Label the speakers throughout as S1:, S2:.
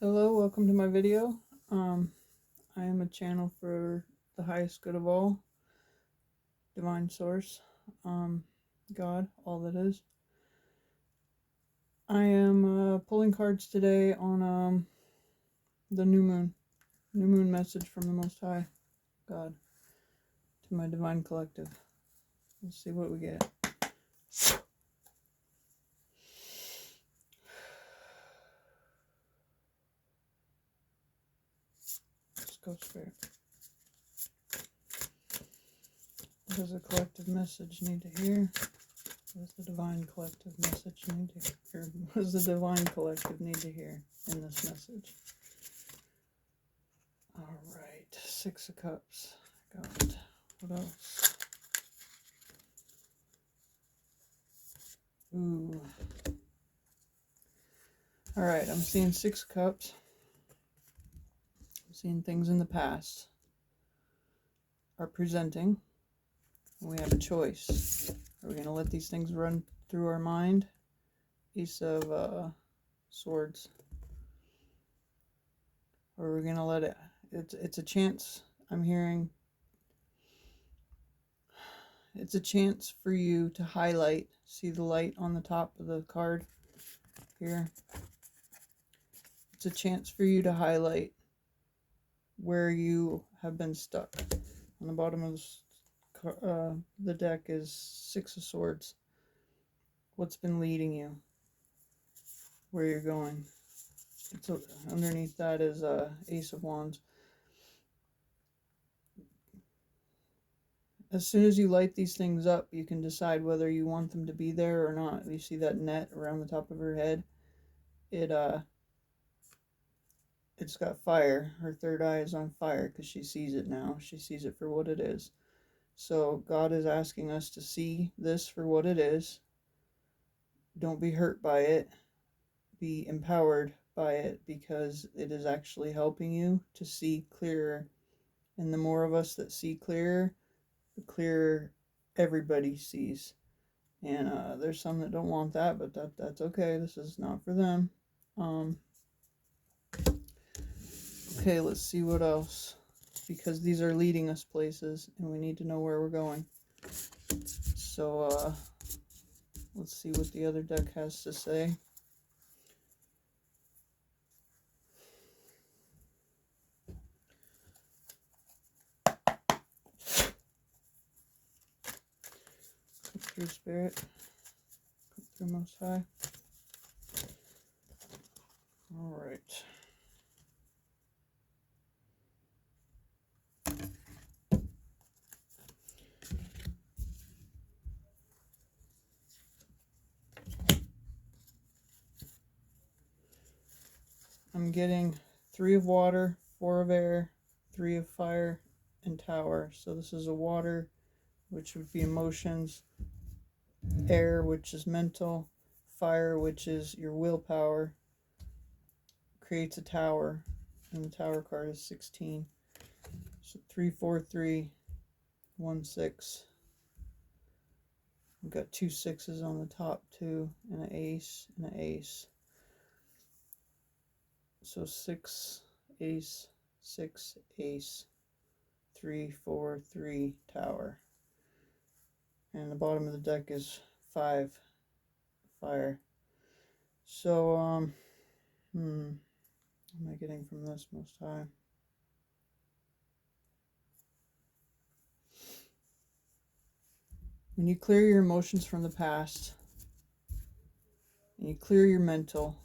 S1: Hello, welcome to my video. I am a channel for the highest good of all, divine source, God, all that is. I am pulling cards today on the new moon message from the Most High God to my divine collective. Let's see what we get. Let's go, Spirit. What does the collective message need to hear? What does the divine collective message need to hear? What does the divine collective need to hear in this message? Alright, Six of Cups. Got what else? Ooh. Alright, I'm seeing Six of Cups. I'm seeing things in the past are presenting. And we have a choice. Are we going to let these things run through our mind? Ace of Swords. Or are we going to let it... It's a chance. I'm hearing... It's a chance for you to highlight. See the light on the top of the card here? It's a chance for you to highlight where you have been stuck. On the bottom of the deck is Six of Swords. What's been leading you? Where you're going? It's underneath that is Ace of Wands. As soon as you light these things up, you can decide whether you want them to be there or not. You see that net around the top of her head? It's got fire. Her third eye is on fire because she sees it now. She sees it for what it is. So God is asking us to see this for what it is. Don't be hurt by it. Be empowered by it because it is actually helping you to see clearer. And the more of us that see clearer, the clearer everybody sees. And there's some that don't want that, but that's okay. This is not for them. Okay, let's see what else. Because these are leading us places, and we need to know where we're going. So, let's see what the other deck has to say. Come through, Spirit. Come through, Most High. Alright. I'm getting 3 of water, 4 of air, 3 of fire, and tower. So this is a water, which would be emotions, air, which is mental, fire, which is your willpower, creates a tower, and the tower card is 16. So 3, 4, 3, 1, 6. I've got 2 sixes on the top too, and an ace, and an ace. So 6, ace, 6, ace, 3, 4, 3, tower. And the bottom of the deck is 5, fire. So, what am I getting from this, Most High? When you clear your emotions from the past, and you clear your mental,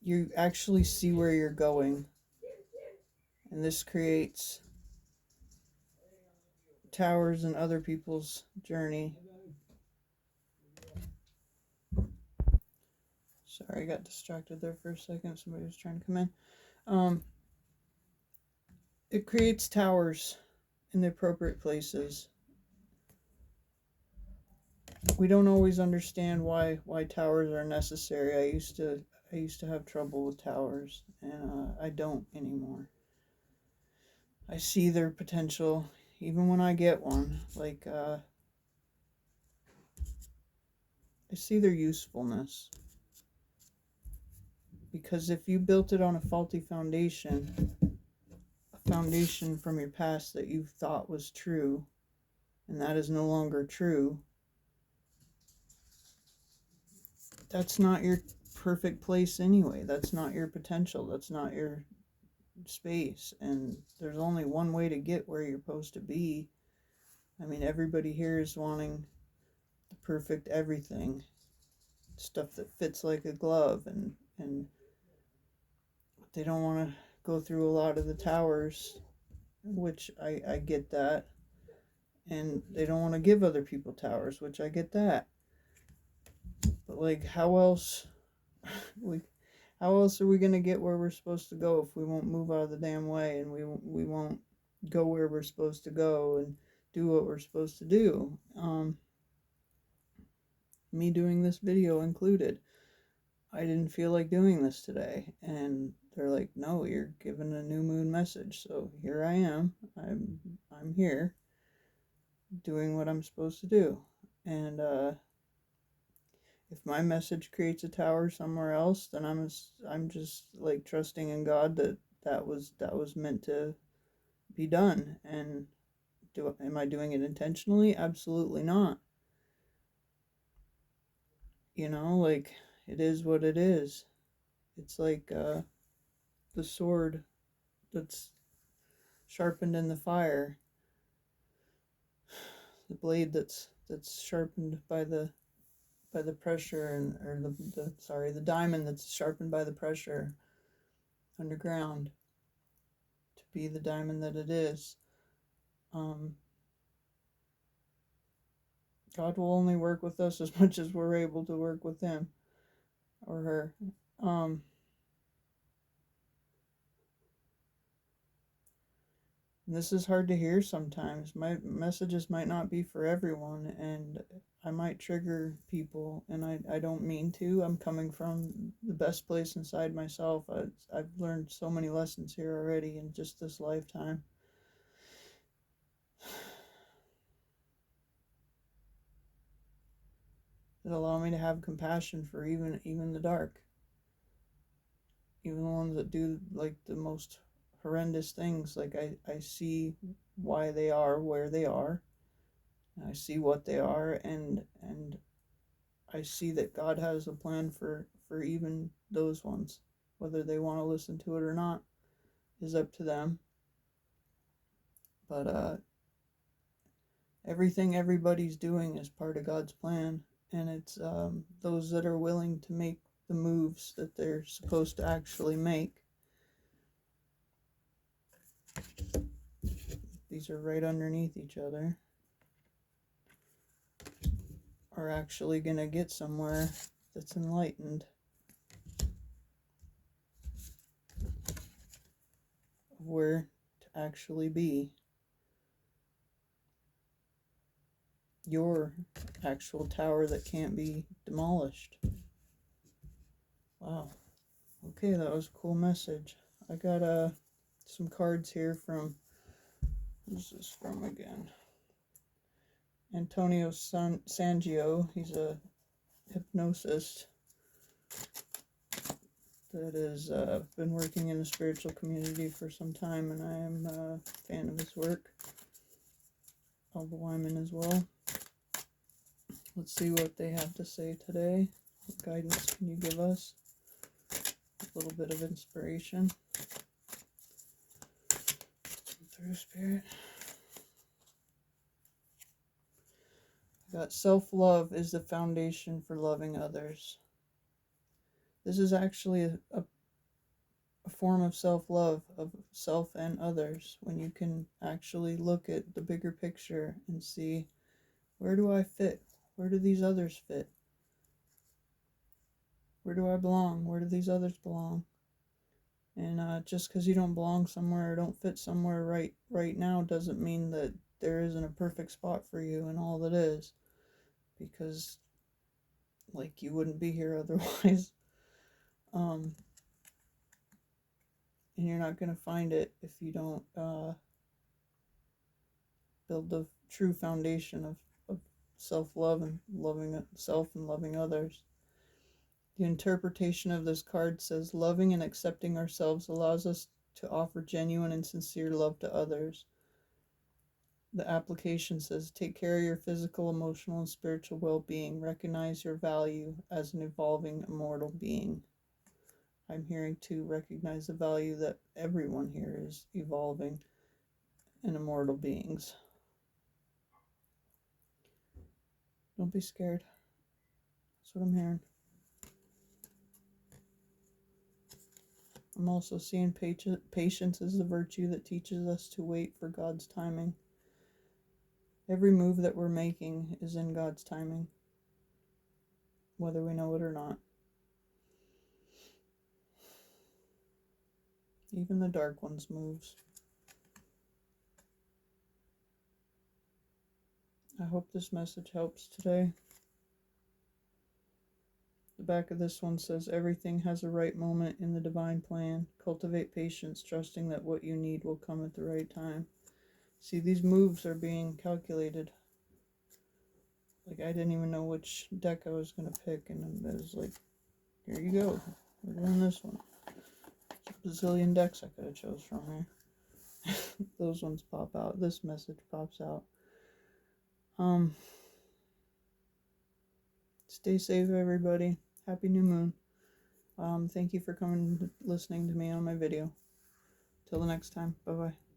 S1: you actually see where you're going. And this creates towers in other people's journey. Sorry, I got distracted there for a second. Somebody was trying to come in. It creates towers in the appropriate places. We don't always understand why towers are necessary. I used to have trouble with towers, and I don't anymore. I see their potential even when I get one. Like, I see their usefulness. Because if you built it on a faulty foundation, a foundation from your past that you thought was true, and that is no longer true, that's not your perfect place anyway. That's not your potential. That's not your space. And there's only one way to get where you're supposed to be. I mean, everybody here is wanting the perfect everything, stuff that fits like a glove, and they don't want to go through a lot of the towers, which I get that. And they don't want to give other people towers, which I get that. But like, how else we how else are we gonna get where we're supposed to go if we won't move out of the damn way, and we won't go where we're supposed to go and do what we're supposed to do? Me doing this video included. I didn't feel like doing this today, and they're like, "No, you're giving a new moon message." So here I am. I'm here doing what I'm supposed to do, and if my message creates a tower somewhere else, then I'm just like trusting in God that was meant to be done. And am I doing it intentionally? Absolutely not. You know, like, it is what it is. It's like the sword that's sharpened in the fire, the blade that's sharpened by the pressure, and or the diamond that's sharpened by the pressure underground to be the diamond that it is. God will only work with us as much as we're able to work with him or her. This is hard to hear sometimes. My messages might not be for everyone, and I might trigger people, and I don't mean to. I'm coming from the best place inside myself. I've learned so many lessons here already in just this lifetime. That allow me to have compassion for even the dark. Even the ones that do like the most horrendous things. Like, I see why they are where they are. I see what they are, and I see that God has a plan for even those ones. Whether they want to listen to it or not is up to them. But everything everybody's doing is part of God's plan, and it's those that are willing to make the moves that they're supposed to actually make. These are right underneath each other. Are actually going to get somewhere that's enlightened. Of where to actually be. Your actual tower that can't be demolished. Wow. Okay, that was a cool message. I got some cards here from, who's this from again? Antonio Sangio. He's a hypnosist that has been working in the spiritual community for some time, and I am a fan of his work. Alba Wyman as well. Let's see what they have to say today. What guidance can you give us? A little bit of inspiration through Spirit. I got self-love is the foundation for loving others. This is actually a form of self-love, of self and others, when you can actually look at the bigger picture and see, where do I fit? Where do these others fit? Where do I belong? Where do these others belong? And just because you don't belong somewhere or don't fit somewhere right now doesn't mean that there isn't a perfect spot for you and all that is. Because, like, you wouldn't be here otherwise. And you're not going to find it if you don't build the true foundation of self-love and loving self and loving others. The interpretation of this card says, loving and accepting ourselves allows us to offer genuine and sincere love to others. The application says, take care of your physical, emotional, and spiritual well-being. Recognize your value as an evolving, immortal being. I'm hearing to recognize the value that everyone here is evolving and immortal beings. Don't be scared. That's what I'm hearing. I'm also seeing patience is the virtue that teaches us to wait for God's timing. Every move that we're making is in God's timing, whether we know it or not. Even the dark ones moves. I hope this message helps today. The back of this one says, everything has a right moment in the divine plan. Cultivate patience, trusting that what you need will come at the right time. See, these moves are being calculated. Like, I didn't even know which deck I was going to pick, and it was like, here you go. We're doing this one. There's a bazillion decks I could have chose from here. Those ones pop out. This message pops out. Stay safe, everybody. Happy new moon. Thank you for coming listening to me on my video. Till the next time. Bye-bye.